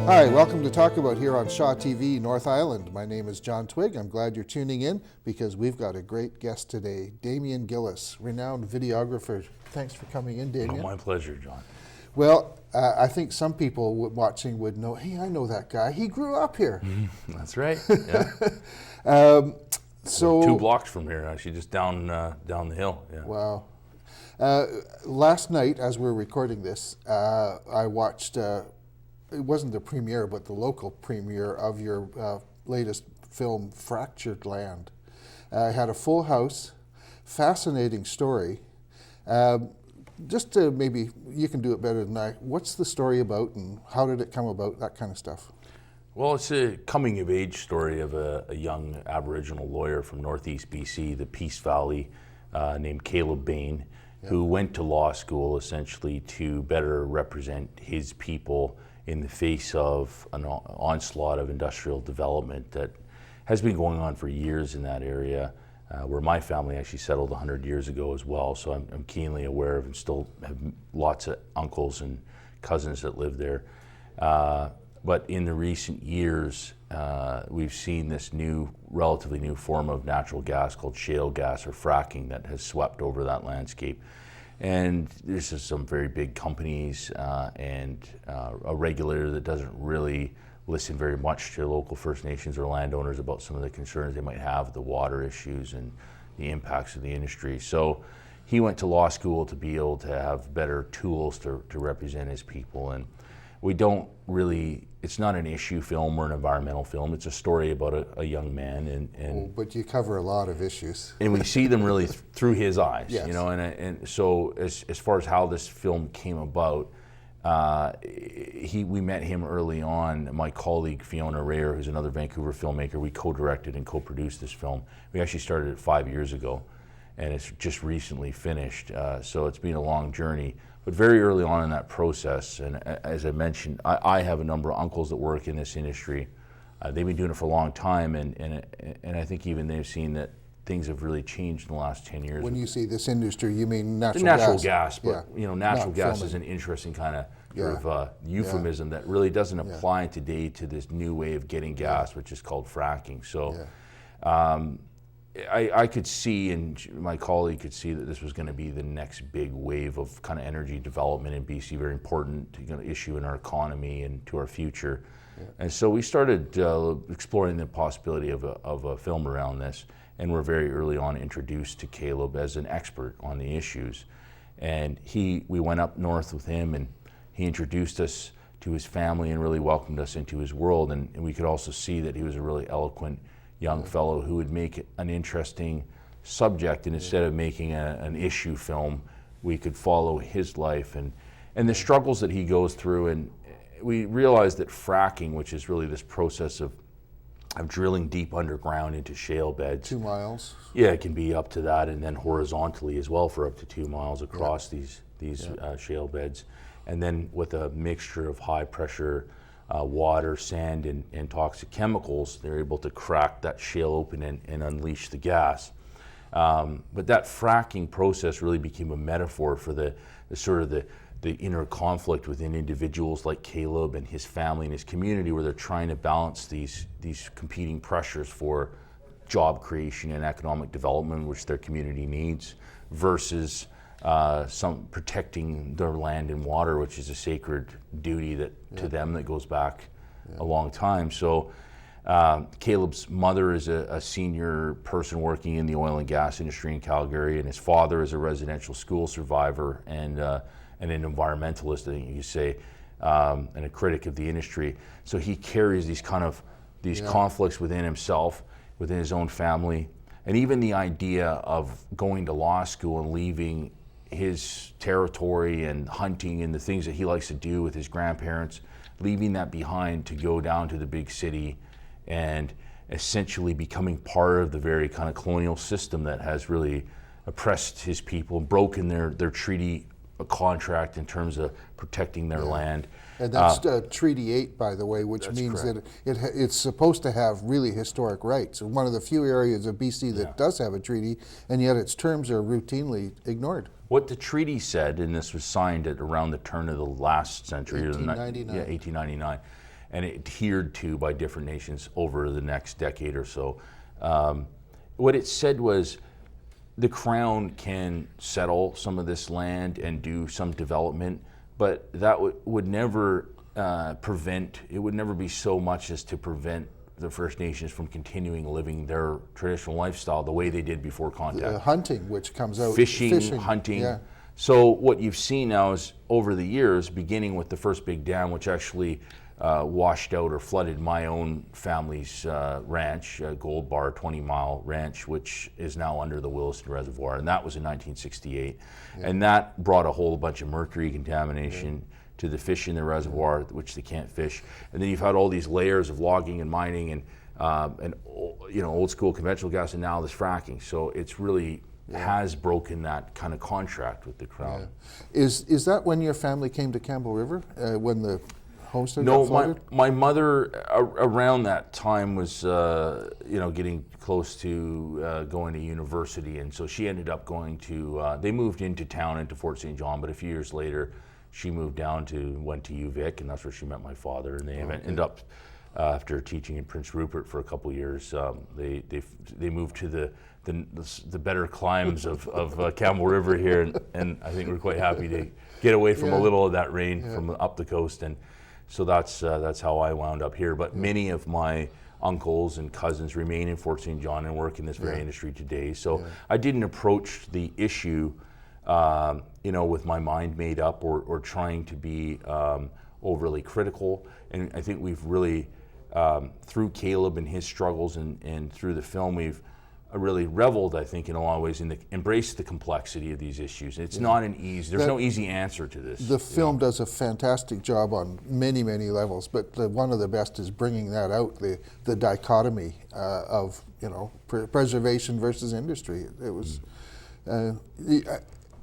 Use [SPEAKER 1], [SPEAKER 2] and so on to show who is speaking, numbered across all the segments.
[SPEAKER 1] Hi, welcome to Talk About here on Shaw TV North Island. My name is John Twigg. I'm glad you're tuning in because we've got a great guest today, Damien Gillis, renowned videographer. Thanks for coming in, Damien.
[SPEAKER 2] Oh, my pleasure, John.
[SPEAKER 1] Well, I think some people watching would know, hey, I know that guy. He grew up here.
[SPEAKER 2] That's right. Yeah.
[SPEAKER 1] So
[SPEAKER 2] 2 blocks from here, actually, just down the hill. Yeah.
[SPEAKER 1] Wow. Last night, as we're recording this, I watched, it wasn't the premiere, but the local premiere of your latest film, Fractured Land. I had a full house, fascinating story. Just to maybe, you can do it better than I, what's the story about and how did it come about, that kind of stuff?
[SPEAKER 2] Well, it's a coming-of-age story of a young Aboriginal lawyer from northeast BC, the Peace Valley, named Caleb Bain, who went to law school essentially to better represent his people in the face of an onslaught of industrial development that has been going on for years in that area, where my family actually settled 100 years ago as well. So I'm keenly aware of and still have lots of uncles and cousins that live there. But in the recent years, we've seen this relatively new form of natural gas called shale gas or fracking that has swept over that landscape. And there's just some very big companies and a regulator that doesn't really listen very much to local First Nations or landowners about some of the concerns they might have, the water issues and the impacts of the industry. So he went to law school to be able to have better tools to represent his people. And we don't really, it's not an issue film or an environmental film. It's a story about a young man.
[SPEAKER 1] But you cover a lot of issues.
[SPEAKER 2] And we see them really through his eyes,
[SPEAKER 1] yes.
[SPEAKER 2] You know, and so as far as how this film came about, we met him early on. My colleague Fiona Rayer, who's another Vancouver filmmaker, we co-directed and co-produced this film. We actually started it 5 years ago, and it's just recently finished. So it's been a long journey. But very early on in that process, and as I mentioned, I have a number of uncles that work in this industry. They've been doing it for a long time, and I think even they've seen that things have really changed in the last 10 years.
[SPEAKER 1] When you say this industry, you mean natural
[SPEAKER 2] gas, but
[SPEAKER 1] yeah.
[SPEAKER 2] You know, natural
[SPEAKER 1] Not
[SPEAKER 2] gas
[SPEAKER 1] filming.
[SPEAKER 2] is an interesting kind of euphemism that really doesn't apply today to this new way of getting gas, which is called fracking. So. I could see, and my colleague could see, that this was going to be the next big wave of kind of energy development in BC, very important issue in our economy and to our future. And so we started exploring the possibility of a film around this, and we're very early on introduced to Caleb as an expert on the issues. And we went up north with him, and he introduced us to his family and really welcomed us into his world. And we could also see that he was a really eloquent young fellow who would make it an interesting subject, and instead of making an issue film, we could follow his life and the struggles that he goes through. And we realized that fracking, which is really this process of drilling deep underground into shale beds.
[SPEAKER 1] 2 miles?
[SPEAKER 2] Yeah, it can be up to that, and then horizontally as well for up to 2 miles across these shale beds. And then with a mixture of high pressure water, sand, and toxic chemicals, they're able to crack that shale open and unleash the gas. But that fracking process really became a metaphor for the inner conflict within individuals like Caleb and his family and his community, where they're trying to balance these competing pressures for job creation and economic development, which their community needs, versus some protecting their land and water, which is a sacred duty to them that goes back a long time. So Caleb's mother is a senior person working in the oil and gas industry in Calgary, and his father is a residential school survivor and an environmentalist, I think you say, and a critic of the industry. So he carries these conflicts within himself, within his own family, and even the idea of going to law school and leaving his territory and hunting and the things that he likes to do with his grandparents, leaving that behind to go down to the big city and essentially becoming part of the very kind of colonial system that has really oppressed his people, broken their treaty contract in terms of protecting their land.
[SPEAKER 1] And that's Treaty 8, by the way, which means
[SPEAKER 2] correct.
[SPEAKER 1] that it's supposed to have really historic rights. One of the few areas of BC that does have a treaty, and yet its terms are routinely ignored.
[SPEAKER 2] What the treaty said, and this was signed at around the turn of the last century,
[SPEAKER 1] 1899.
[SPEAKER 2] 1899, and adhered to by different nations over the next decade or so. What it said was the Crown can settle some of this land and do some development, but that would never prevent, it would never be so much as to prevent the First Nations from continuing living their traditional lifestyle the way they did before contact.
[SPEAKER 1] Hunting, which comes out.
[SPEAKER 2] Fishing, hunting.
[SPEAKER 1] Yeah.
[SPEAKER 2] So what you've seen now is over the years, beginning with the first big dam, which actually washed out or flooded my own family's ranch, Gold Bar 20-mile ranch, which is now under the Williston Reservoir, and that was in 1968. Yeah. And that brought a whole bunch of mercury contamination to the fish in the reservoir, which they can't fish. And then you've had all these layers of logging and mining and old school conventional gas, and now this fracking. So it's really has broken that kind of contract with the Crown.
[SPEAKER 1] Yeah. Is that when your family came to Campbell River, when the homestead
[SPEAKER 2] got
[SPEAKER 1] flooded?
[SPEAKER 2] My mother around that time was getting close to going to university, and so she ended up going to. They moved into town, into Fort St. John, but a few years later, she moved down went to UVic, and that's where she met my father. And they ended up after teaching in Prince Rupert for a couple of years. They moved to the better climes of Campbell River here, and I think we're quite happy to get away from a little of that rain from up the coast. And so that's how I wound up here. But many of my uncles and cousins remain in Fort St. John and work in this very industry today. So I didn't approach the issue with my mind made up or trying to be overly critical. And I think we've really, through Caleb and his struggles and through the film, we've really reveled, I think, in a lot of ways, embraced the complexity of these issues. It's not there's no easy answer to this.
[SPEAKER 1] The film does a fantastic job on many, many levels, but one of the best is bringing that out, the dichotomy of, preservation versus industry. It was,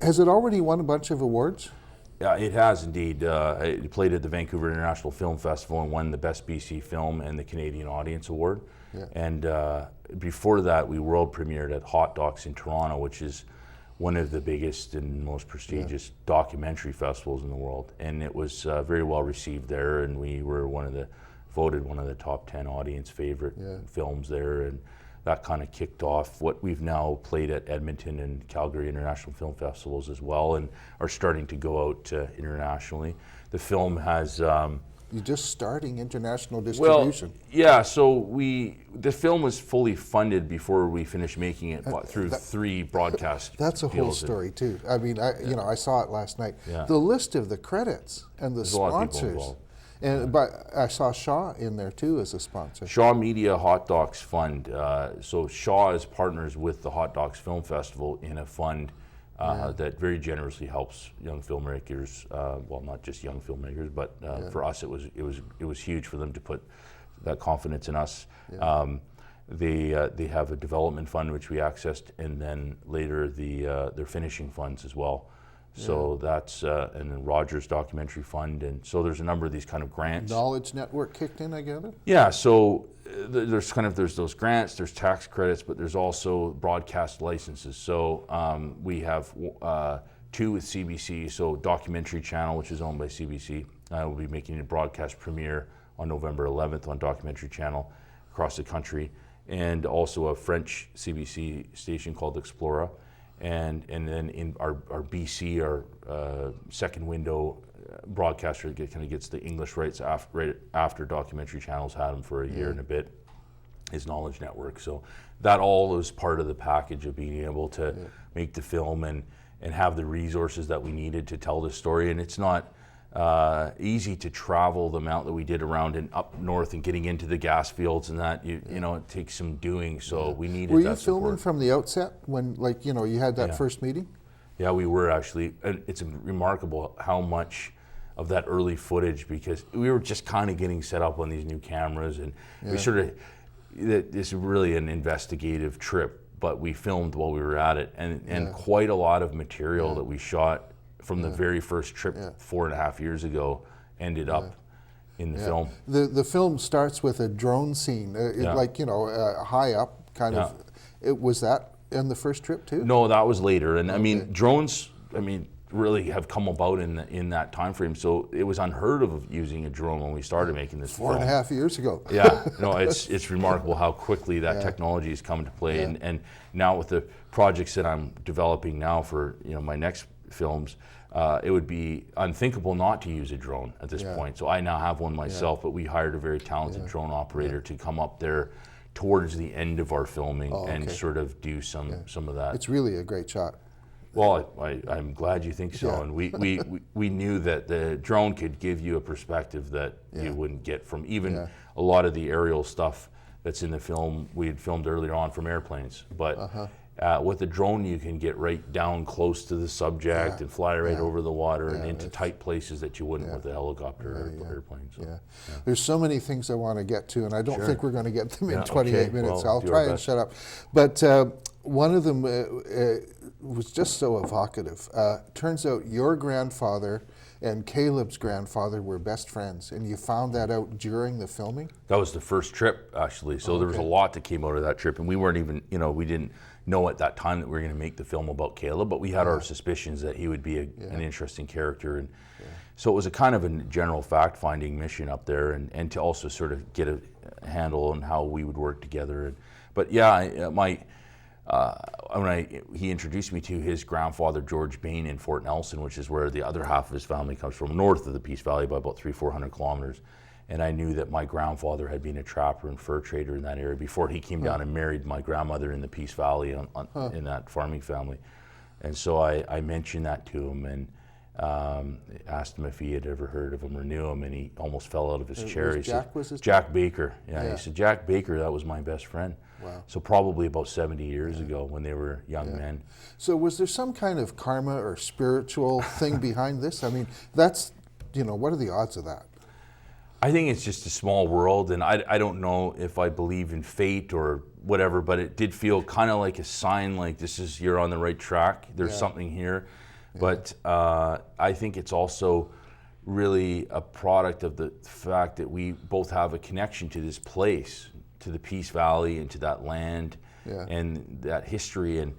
[SPEAKER 1] has it already won a bunch of awards?
[SPEAKER 2] Yeah, it has indeed. It played at the Vancouver International Film Festival and won the Best BC Film and the Canadian Audience Award. Yeah. And before that, we world premiered at Hot Docs in Toronto, which is one of the biggest and most prestigious documentary festivals in the world. And it was very well received there, and we were voted one of the top 10 audience favorite films there. And that kind of kicked off what we've now played at Edmonton and Calgary International Film Festivals as well, and are starting to go out internationally. The film has...
[SPEAKER 1] You're just starting international distribution.
[SPEAKER 2] Well, yeah, so the film was fully funded before we finished making it through 3 broadcast
[SPEAKER 1] That's a whole story too. I mean, I saw it last night. Yeah. The list of the credits and the sponsors. But I saw Shaw in there too as a sponsor.
[SPEAKER 2] Shaw Media Hot Docs Fund. So Shaw is partners with the Hot Docs Film Festival in a fund that very generously helps young filmmakers. Well, not just young filmmakers, but for us, it was huge for them to put that confidence in us. Yeah. They have a development fund which we accessed, and then later their finishing funds as well. So that's and then Rogers Documentary Fund, and so there's a number of these kind of grants.
[SPEAKER 1] Knowledge Network kicked in, I gather.
[SPEAKER 2] Yeah, so there's those grants, there's tax credits, but there's also broadcast licenses. So we have 2 with CBC, so Documentary Channel, which is owned by CBC, will be making a broadcast premiere on November 11th on Documentary Channel across the country, and also a French CBC station called Explora. And then in our BC, our second window broadcaster kind of gets the English rights right after Documentary Channel's had them for a year and a bit, is Knowledge Network. So that all is part of the package of being able to make the film and have the resources that we needed to tell the story. And it's not easy to travel the amount that we did around and up north and getting into the gas fields and that, it takes some doing, so we needed that support.
[SPEAKER 1] Were you filming from the outset when, you had that first meeting?
[SPEAKER 2] Yeah, we were actually, and it's remarkable how much of that early footage, because we were just kind of getting set up on these new cameras, and we sort of, this is really an investigative trip, but we filmed while we were at it, and quite a lot of material that we shot from the very first trip 4.5 years ago ended up in the film.
[SPEAKER 1] The film starts with a drone scene, high up kind of. Was that in the first trip too?
[SPEAKER 2] No, that was later. And I mean, drones, really have come about in that time frame. So it was unheard of using a drone when we started making this film.
[SPEAKER 1] 4.5 years ago.
[SPEAKER 2] Yeah, no, it's remarkable how quickly that technology has come into play, and now with the projects that I'm developing now for my next films, it would be unthinkable not to use a drone at this point. So I now have one myself, but we hired a very talented drone operator to come up there towards the end of our filming and sort of do some of that.
[SPEAKER 1] It's really a great shot.
[SPEAKER 2] Well, I'm glad you think so, and we knew that the drone could give you a perspective that you wouldn't get from even a lot of the aerial stuff that's in the film we had filmed earlier on from airplanes. But with the drone, you can get right down close to the subject and fly right over the water and into tight places that you wouldn't with a helicopter or airplane. So,
[SPEAKER 1] There's so many things I want to get to, and I don't think we're going to get them in 28
[SPEAKER 2] okay.
[SPEAKER 1] minutes.
[SPEAKER 2] Well,
[SPEAKER 1] I'll try and shut up. But one of them was just so evocative. Turns out your grandfather and Caleb's grandfather were best friends, and you found that out during the filming?
[SPEAKER 2] That was the first trip, actually. So there was a lot that came out of that trip, and we weren't even, we didn't know at that time that we were going to make the film about Caleb, but we had our suspicions that he would be an interesting character. And so it was a kind of a general fact-finding mission up there, and to also sort of get a handle on how we would work together. But he introduced me to his grandfather, George Bain, in Fort Nelson, which is where the other half of his family comes from, north of the Peace Valley by about 300-400 kilometers. And I knew that my grandfather had been a trapper and fur trader in that area before he came down and married my grandmother in the Peace Valley in that farming family. And so I mentioned that to him and asked him if he had ever heard of him or knew him, and he almost fell out of his chair. Jack Baker. Yeah, he said, Jack Baker, that was my best friend.
[SPEAKER 1] Wow.
[SPEAKER 2] So probably about 70 years ago when they were young men.
[SPEAKER 1] So was there some kind of karma or spiritual thing behind this? I mean, that's, what are the odds of that?
[SPEAKER 2] I think it's just a small world, and I don't know if I believe in fate or whatever, but it did feel kind of like a sign, like you're on the right track. There's something here. But I think it's also really a product of the fact that we both have a connection to this place, to the Peace Valley and to that land and that history. And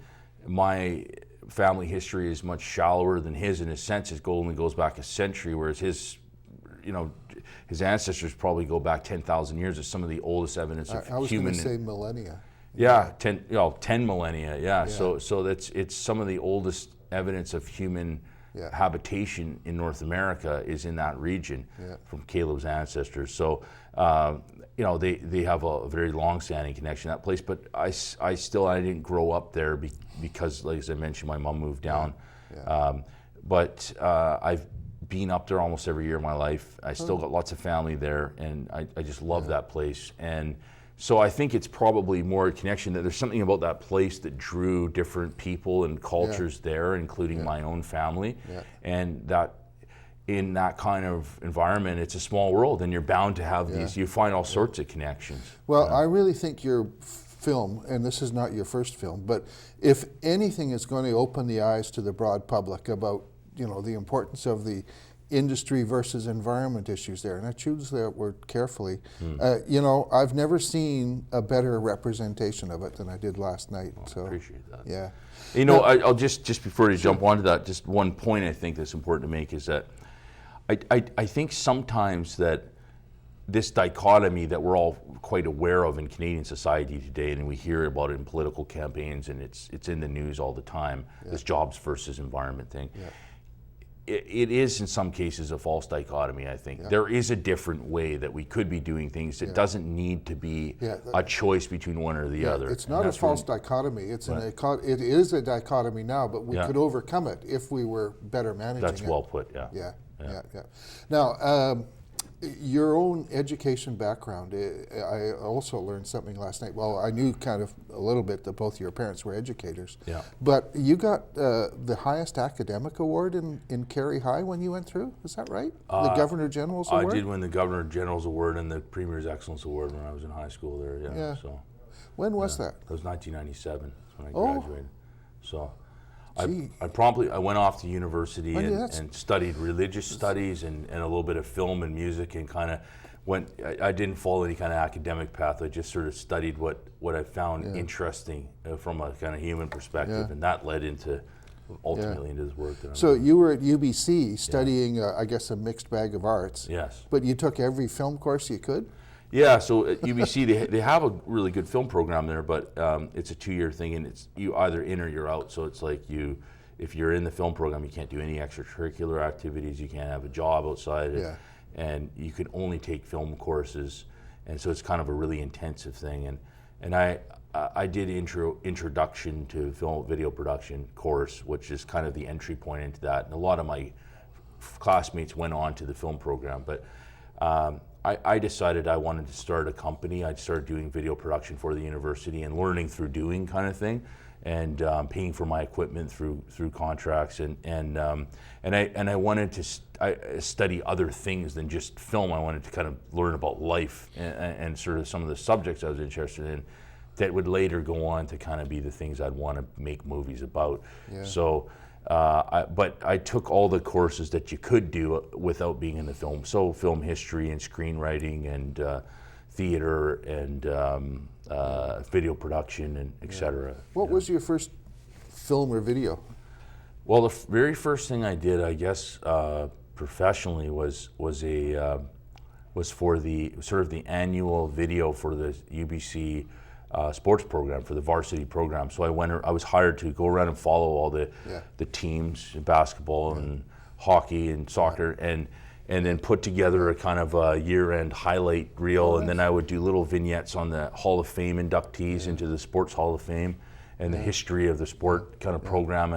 [SPEAKER 2] my family history is much shallower than his in a sense. It only goes back a century, whereas his ancestors probably go back 10,000 years. It's some of the oldest evidence of human.
[SPEAKER 1] I was going to say millennia.
[SPEAKER 2] Yeah, 10 millennia. Yeah, so it's some of the oldest evidence of human habitation in North America is in that region from Caleb's ancestors. So they have a very long-standing connection to that place. But I didn't grow up there because, like as I mentioned, my mom moved down. But I've been up there almost every year of my life. I still got lots of family there, and I just love that place. And so I think it's probably more a connection that there's something about that place that drew different people and cultures there, including my own family. And that in that kind of environment, it's a small world, and you're bound to have these, you find all sorts of connections.
[SPEAKER 1] Well, I really think your film, and this is not your first film, but if anything is going to open the eyes to the broad public about the importance of the industry versus environment issues there, and I choose that word carefully. I've never seen a better representation of it than I did last night. So
[SPEAKER 2] I appreciate that.
[SPEAKER 1] Yeah.
[SPEAKER 2] I'll just before you jump onto that, just one point I think that's important to make is that I think sometimes that this dichotomy that we're all quite aware of in Canadian society today, and we hear about it in political campaigns, and it's in the news all the time, this jobs versus environment thing. It is in some cases a false dichotomy, I think. There is a different way that we could be doing things. It doesn't need to be a choice between one or the other.
[SPEAKER 1] It's not a false dichotomy. It is a dichotomy now, but we could overcome it if we were better managing it.
[SPEAKER 2] That's well put,
[SPEAKER 1] Yeah. Now, your own education background, I also learned something last night. Well, I knew kind of a little bit that both your parents were educators. But you got the highest academic award in Carey High when you went through, is that right? The Governor General's Award?
[SPEAKER 2] I did win the Governor General's Award and the Premier's Excellence Award when I was in high school there, So.
[SPEAKER 1] When was that?
[SPEAKER 2] That was 1997 when I graduated. So. I went off to university and studied religious studies and a little bit of film and music, and kind of I didn't follow any kind of academic path. I just sort of studied what I found interesting from a kind of human perspective, and that led into ultimately into this work that I'm
[SPEAKER 1] So
[SPEAKER 2] doing.
[SPEAKER 1] you were at UBC studying, I guess, a mixed bag of arts.
[SPEAKER 2] Yes.
[SPEAKER 1] But you took every film course you could?
[SPEAKER 2] Yeah, so at UBC they have a really good film program there, but it's a 2-year thing, and it's you either in or you're out. So it's like if you're in the film program, you can't do any extracurricular activities, you can't have a job outside it, and you can only take film courses, and so it's kind of a really intensive thing. And I did introduction to film video production course, which is kind of the entry point into that, and a lot of my classmates went on to the film program, but. I decided I wanted to start a company. I started doing video production for the university and learning through doing kind of thing, and paying for my equipment through contracts, and I wanted to study other things than just film. I wanted to kind of learn about life and sort of some of the subjects I was interested in that would later go on to kind of be the things I'd want to make movies about.
[SPEAKER 1] Yeah.
[SPEAKER 2] So. But I took all the courses that you could do without being in the film. So film history and screenwriting and theater and video production and et cetera.
[SPEAKER 1] What was your first film or video?
[SPEAKER 2] Well, the very first thing I did, I guess, professionally was for the sort of the annual video for the UBC sports program, for the varsity program. So I was hired to go around and follow all the teams in basketball and hockey and soccer, and then put together a kind of a year-end highlight reel, and then I would do little vignettes on the Hall of Fame inductees into the Sports Hall of Fame and the history of the sport kind of program.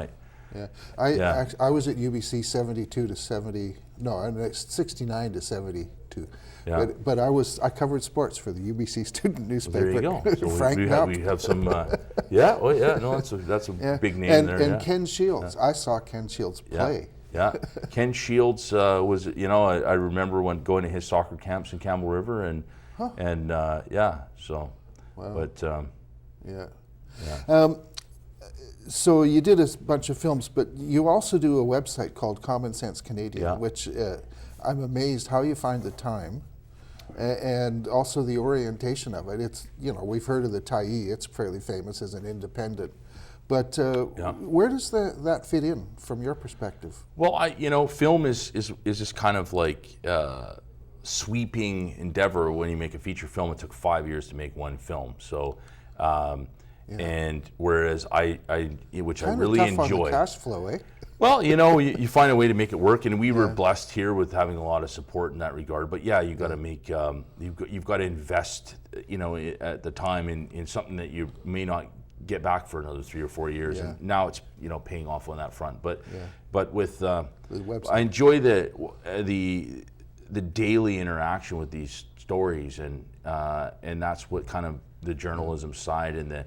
[SPEAKER 1] I was at UBC 72 to 70, no, 69 to 72.
[SPEAKER 2] Yeah.
[SPEAKER 1] But I covered sports for the UBC student newspaper.
[SPEAKER 2] There you go. So
[SPEAKER 1] Frank
[SPEAKER 2] we have some, that's a big name there.
[SPEAKER 1] And Ken Shields, I saw Ken Shields play.
[SPEAKER 2] Yeah, Ken Shields was, I remember when going to his soccer camps in Campbell River, so.
[SPEAKER 1] Wow.
[SPEAKER 2] But
[SPEAKER 1] so you did a bunch of films, but you also do a website called Common Sense Canadian, which I'm amazed how you find the time, and also the orientation of it. It's, we've heard of the Tyee, it's fairly famous as an independent, but where does that fit in from your perspective?
[SPEAKER 2] Well, film is just kind of like sweeping endeavor. When you make a feature film, it took 5 years to make one film. So, and whereas which I really
[SPEAKER 1] tough
[SPEAKER 2] enjoy.
[SPEAKER 1] On the cash flow, eh?
[SPEAKER 2] Well, you find a way to make it work, and we were blessed here with having a lot of support in that regard. But you got to make you've got to invest, at the time in something that you may not get back for another 3 or 4 years. And now it's paying off on that front. But with I enjoy the daily interaction with these stories, and that's what kind of the journalism side and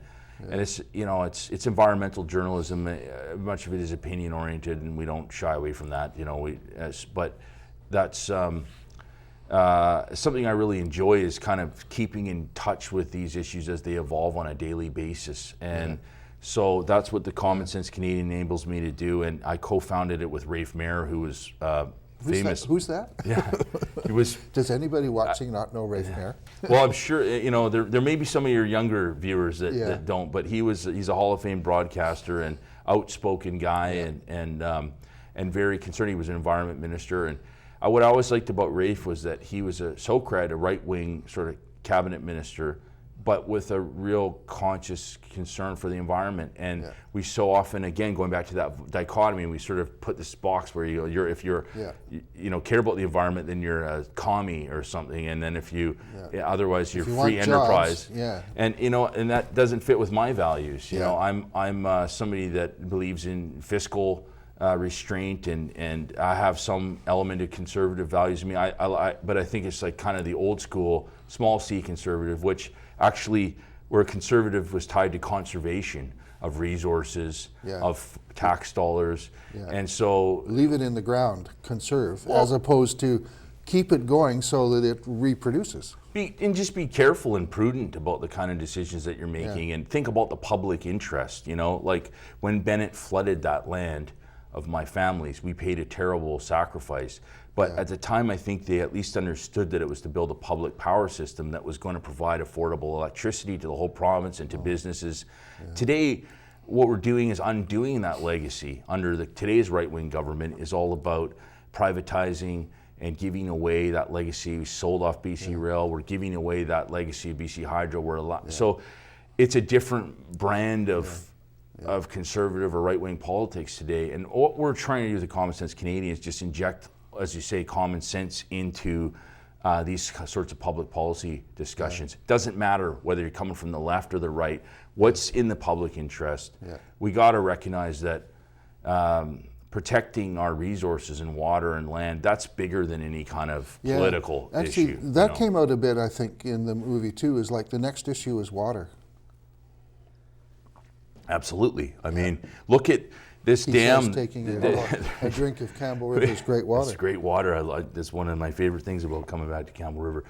[SPEAKER 2] it's it's environmental journalism. Much of it is opinion oriented, and we don't shy away from that. But that's something I really enjoy, is kind of keeping in touch with these issues as they evolve on a daily basis. And so that's what the Common Sense Canadian enables me to do. And I co-founded it with Rafe Mayer, who was famous.
[SPEAKER 1] Who's that?
[SPEAKER 2] Yeah, he was.
[SPEAKER 1] Does anybody watching not know Rafe Mayer?
[SPEAKER 2] Well, I'm sure there may be some of your younger viewers that don't, but he's a Hall of Fame broadcaster and outspoken guy, and very concerned. He was an environment minister, and what I always liked about Rafe was that he was a Socrat, a right-wing sort of cabinet minister, but with a real conscious concern for the environment. And we so often, again, going back to that dichotomy, we sort of put this box where if you're care about the environment, then you're a commie or something, and then if you otherwise you're free enterprise.
[SPEAKER 1] Jobs,
[SPEAKER 2] and and that doesn't fit with my values. I'm somebody that believes in fiscal restraint, and I have some element of conservative values in me. But I think it's like kind of the old school small c conservative, which actually where conservative was tied to conservation of resources, of tax dollars, and so
[SPEAKER 1] leave it in the ground, conserve, as opposed to keep it going so that it reproduces.
[SPEAKER 2] Just be careful and prudent about the kind of decisions that you're making, and think about the public interest. Like when Bennett flooded that land of my family's, we paid a terrible sacrifice. But at the time, I think they at least understood that it was to build a public power system that was going to provide affordable electricity to the whole province and to businesses. Today, what we're doing is undoing that legacy under today's right-wing government is all about privatizing and giving away that legacy. We sold off BC Rail. We're giving away that legacy of BC Hydro. So it's a different brand of conservative or right-wing politics today. And what we're trying to do with the Common Sense Canadian is just inject, as you say, common sense into these sorts of public policy discussions. It doesn't matter whether you're coming from the left or the right. What's in the public interest? We got to recognize that protecting our resources in water and land, that's bigger than any kind of political issue.
[SPEAKER 1] That came out a bit, I think, in the movie too, is like the next issue is water.
[SPEAKER 2] Absolutely. I mean, look at this dam.
[SPEAKER 1] Taking a drink of Campbell River's great water.
[SPEAKER 2] It's great water. That's one of my favorite things about coming back to Campbell River.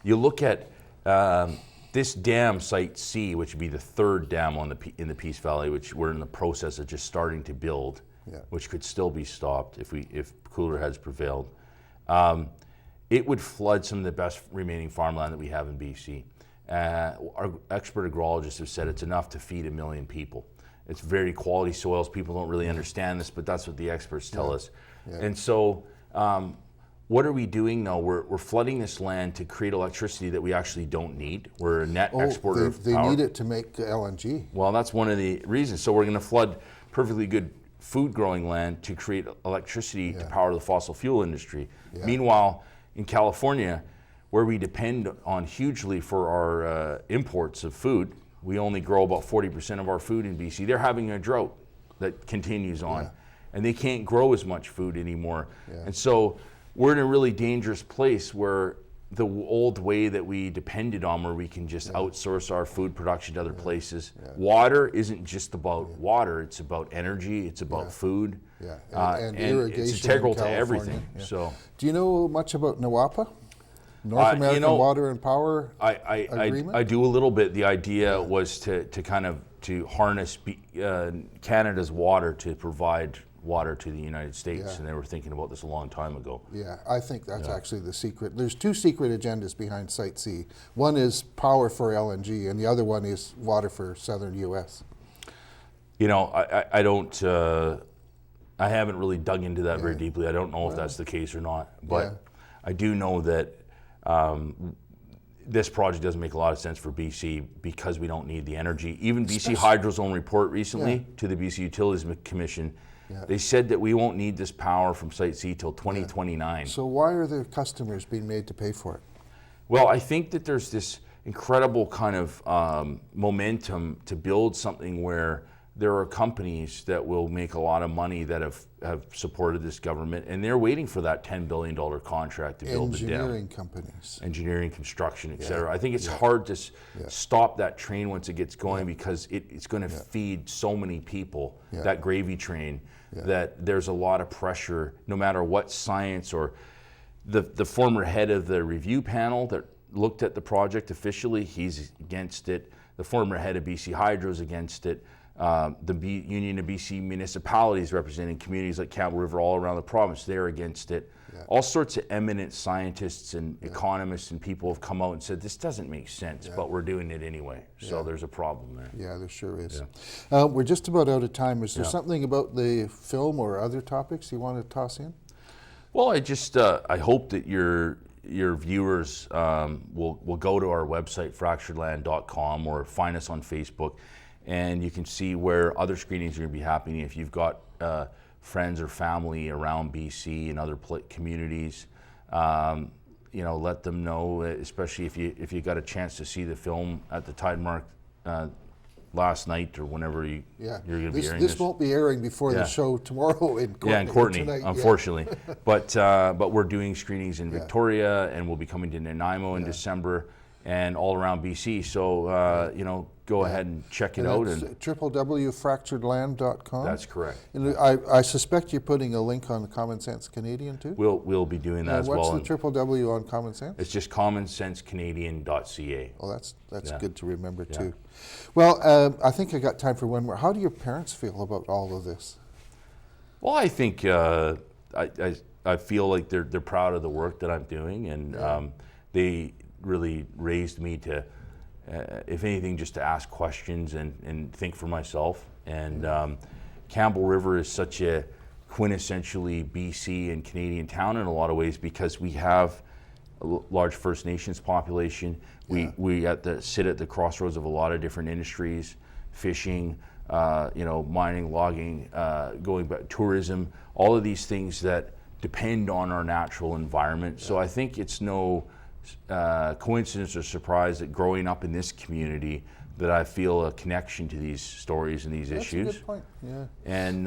[SPEAKER 2] You look at this dam, Site C, which would be the third dam in the Peace Valley, which we're in the process of just starting to build, which could still be stopped if cooler heads prevailed. It would flood some of the best remaining farmland that we have in BC. Our expert agrologists have said it's enough to feed 1 million people. It's very quality soils. People don't really understand this, but that's what the experts tell us. And so what are we doing now? We're flooding this land to create electricity that we actually don't need. We're a net exporter of power.
[SPEAKER 1] They need it to make LNG.
[SPEAKER 2] Well, that's one of the reasons. So we're going to flood perfectly good food growing land to create electricity to power the fossil fuel industry. Meanwhile, in California, where we depend on hugely for our imports of food, we only grow about 40% of our food in BC. They're having a drought that continues on, and they can't grow as much food anymore. And so we're in a really dangerous place where the old way that we depended on, where we can just outsource our food production to other places. Water isn't just about water, it's about energy, it's about food.
[SPEAKER 1] And irrigation,
[SPEAKER 2] it's integral
[SPEAKER 1] in
[SPEAKER 2] to
[SPEAKER 1] California.
[SPEAKER 2] everything. So,
[SPEAKER 1] do you know much about NWAPA? North American Water and Power Agreement?
[SPEAKER 2] I do a little bit. The idea was to kind of to harness Canada's water to provide water to the United States, and they were thinking about this a long time ago.
[SPEAKER 1] Yeah, I think that's actually the secret. There's two secret agendas behind Site C. One is power for LNG, and the other one is water for southern U.S.
[SPEAKER 2] You know, I don't. I haven't really dug into that very deeply. I don't know if that's the case or not, but I do know that this project doesn't make a lot of sense for BC because we don't need the energy. Even BC Hydro's own report recently to the BC Utilities Commission, they said that we won't need this power from Site C till 2029.
[SPEAKER 1] So why are the customers being made to pay for it?
[SPEAKER 2] Well, I think that there's this incredible kind of momentum to build something where there are companies that will make a lot of money that have supported this government, and they're waiting for that $10 billion contract to build the dam.
[SPEAKER 1] Engineering companies.
[SPEAKER 2] Engineering, construction, et cetera. I think it's hard to stop that train once it gets going because it's going to feed so many people, that gravy train, that there's a lot of pressure, no matter what science or the former head of the review panel that looked at the project officially, he's against it. The former head of BC Hydro's against it. The Union of BC Municipalities representing communities like Campbell River all around the province, they're against it. All sorts of eminent scientists and economists and people have come out and said, this doesn't make sense, but we're doing it anyway. So there's a problem there.
[SPEAKER 1] Yeah, there sure is. We're just about out of time. Is there something about the film or other topics you want to toss in?
[SPEAKER 2] Well, I just, I hope that your viewers will go to our website, fracturedland.com, or find us on Facebook. And you can see where other screenings are going to be happening. If you've got friends or family around BC and other communities, you know, let them know. Especially if you got a chance to see the film at the Tidemark last night or whenever you're going to be airing this.
[SPEAKER 1] This won't be airing before the show tomorrow in Courtney.
[SPEAKER 2] Yeah, in Courtney,
[SPEAKER 1] tonight.
[SPEAKER 2] unfortunately. But we're doing screenings in Victoria, and we'll be coming to Nanaimo in December, and all around BC. So you know, go ahead and check it out.
[SPEAKER 1] And www.fracturedland.com.
[SPEAKER 2] That's correct.
[SPEAKER 1] And I suspect you're putting a link on the Common Sense Canadian too?
[SPEAKER 2] We'll be doing that as well.
[SPEAKER 1] What's the www on Common Sense?
[SPEAKER 2] It's just commonsenseccanadian.ca.
[SPEAKER 1] Oh, that's good to remember too. Well, I think I got time for one more. How do your parents feel about all of this?
[SPEAKER 2] Well, I think I feel like they're proud of the work that I'm doing, and they really raised me to if anything, just to ask questions and think for myself. And Campbell River is such a quintessentially BC and Canadian town in a lot of ways, because we have a large First Nations population. We sit at the crossroads of a lot of different industries, fishing, mining, logging, going back, tourism, all of these things that depend on our natural environment. So I think it's no coincidence or surprise that growing up in this community, that I feel a connection to these stories and these issues.
[SPEAKER 1] That's a good point. Yeah.
[SPEAKER 2] And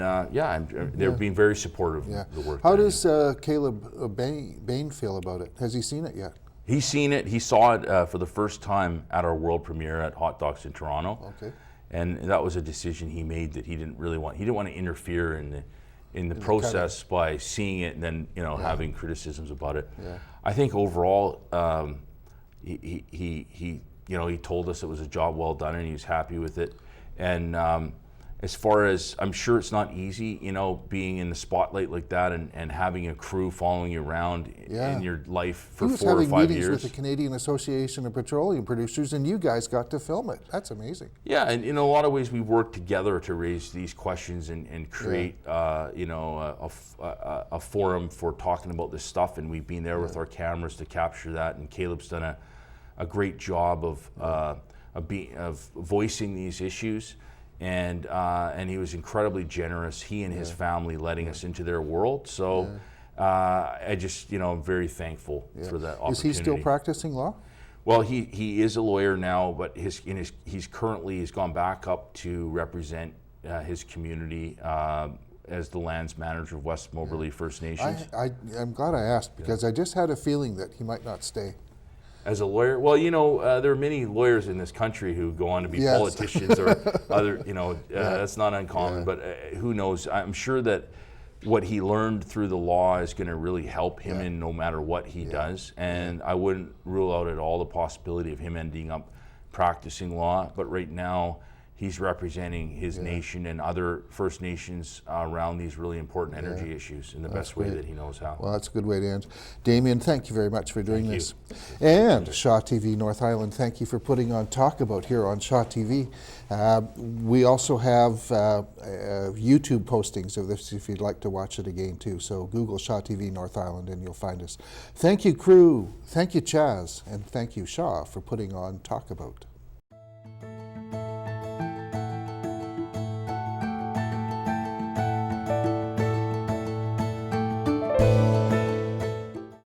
[SPEAKER 2] they're being very supportive of the work.
[SPEAKER 1] How does Caleb Bain feel about it? Has he seen it yet?
[SPEAKER 2] He's seen it. He saw it for the first time at our world premiere at Hot Docs in Toronto.
[SPEAKER 1] Okay.
[SPEAKER 2] And that was a decision he made, that he didn't want to interfere in the process by seeing it and then having criticisms about it.
[SPEAKER 1] Yeah.
[SPEAKER 2] I think overall he told us it was a job well done and he was happy with it. And as far as, I'm sure it's not easy, being in the spotlight like that and having a crew following you around in your life for 4 or 5 years.
[SPEAKER 1] He was having meetings with the Canadian Association of Petroleum Producers, and you guys got to film it. That's amazing.
[SPEAKER 2] Yeah, and in a lot of ways we worked together to raise these questions and create a forum for talking about this stuff, and we've been there with our cameras to capture that, and Caleb's done a great job of voicing these issues. And he was incredibly generous, he and his family, letting us into their world. So I just, I'm very thankful for that opportunity.
[SPEAKER 1] Is he still practicing law?
[SPEAKER 2] Well, he is a lawyer now, but he's gone back up to represent his community as the lands manager of West Moberly First Nations.
[SPEAKER 1] I'm glad I asked, because I just had a feeling that he might not stay.
[SPEAKER 2] As a lawyer, well, there are many lawyers in this country who go on to be politicians or other, that's not uncommon, but who knows? I'm sure that what he learned through the law is going to really help him in no matter what he does. And I wouldn't rule out at all the possibility of him ending up practicing law, but right now he's representing his nation and other First Nations around these really important energy issues in the best way that he knows how.
[SPEAKER 1] Well, that's a good way to end. Damien, thank you very much for doing this. And Shaw TV North Island, thank you for putting on Talk About here on Shaw TV. We also have YouTube postings of this if you'd like to watch it again too. So Google Shaw TV North Island and you'll find us. Thank you, crew. Thank you, Chaz. And thank you, Shaw, for putting on Talk About.